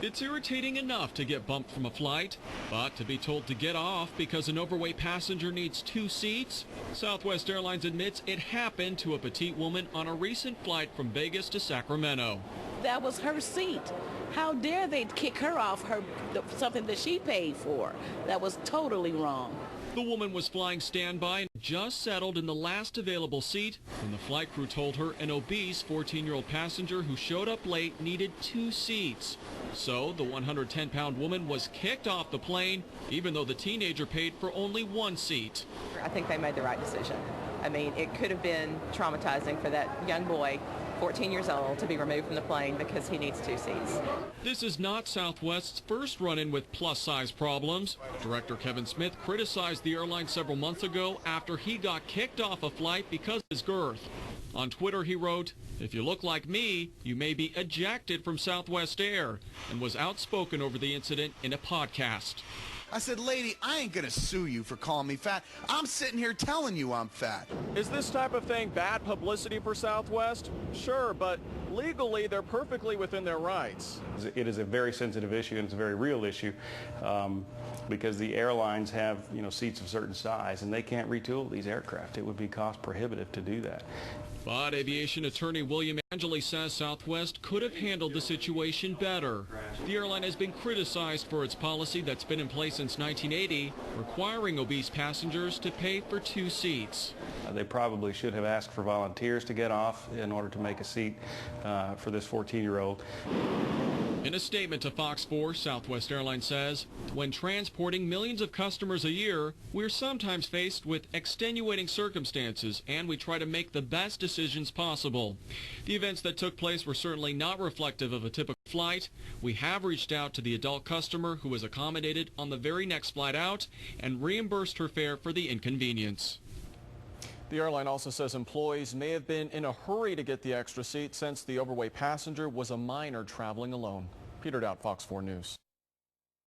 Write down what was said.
It's irritating enough to get bumped from a flight, but to be told to get off because an overweight passenger needs 2 seats? Southwest Airlines admits it happened to a petite woman on a recent flight from Vegas to Sacramento. That was her seat. How dare they kick her off something that she paid for? That was totally wrong. The woman was flying standby and just settled in the last available seat when the flight crew told her an obese 14-year-old passenger who showed up late needed 2 seats. So the 110-pound woman was kicked off the plane, even though the teenager paid for only 1 seat. I think they made the right decision. I mean, it could have been traumatizing for that young boy, 14 years old, to be removed from the plane because he needs 2 seats. This is not Southwest's first run-in with plus-size problems. Director Kevin Smith criticized the airline several months ago after he got kicked off a flight because of his girth. On Twitter, he wrote, "If you look like me, you may be ejected from Southwest Air," and was outspoken over the incident in a podcast. I said, lady, I ain't gonna sue you for calling me fat. I'm sitting here telling you I'm fat. Is this type of thing bad publicity for Southwest? Sure, but legally they're perfectly within their rights. It is a very sensitive issue, and it's a very real issue because the airlines have, seats of certain size, and they can't retool these aircraft. It would be cost prohibitive to do that. But aviation attorney William Angelley says Southwest could have handled the situation better. The airline has been criticized for its policy that's been in place since 1980, requiring obese passengers to pay for 2 seats. They probably should have asked for volunteers to get off in order to make a seat for this 14-year-old. In a statement to Fox 4, Southwest Airlines says, when transporting millions of customers a year, we're sometimes faced with extenuating circumstances, and we try to make the best decisions possible. The events that took place were certainly not reflective of a typical flight. We have reached out to the adult customer who was accommodated on the very next flight out and reimbursed her fare for the inconvenience. The airline also says employees may have been in a hurry to get the extra seat since the overweight passenger was a minor traveling alone. Peter Dowd, Fox 4 News.